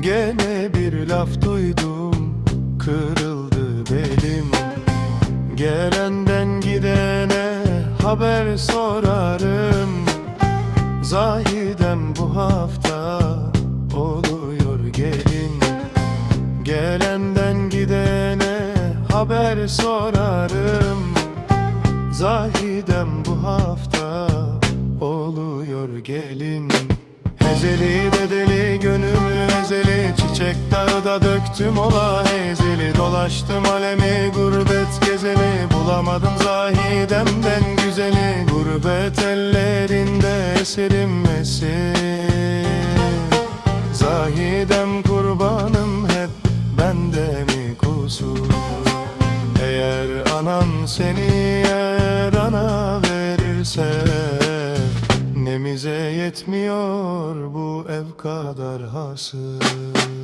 Gene bir laf duydum, kırıldı belim. Gelenden gidene haber sorarım. Zahidem bu hafta oluyor gelin. Gelenden gidene haber sorarım. Zahidem bu hafta oluyor gelin. Ezeli bedeli gönül ezeli, çiçek dağı da döktüm ola ezeli. Dolaştım alemi gurbet gezeli, bulamadım Zahidem'den güzeli. Gurbet ellerinde eserim esir. Zahidem kurbanım hep bende mi kusur? Eğer anan seni eğer ana verirse, nemize yetmiyor bu ev kadar hasır.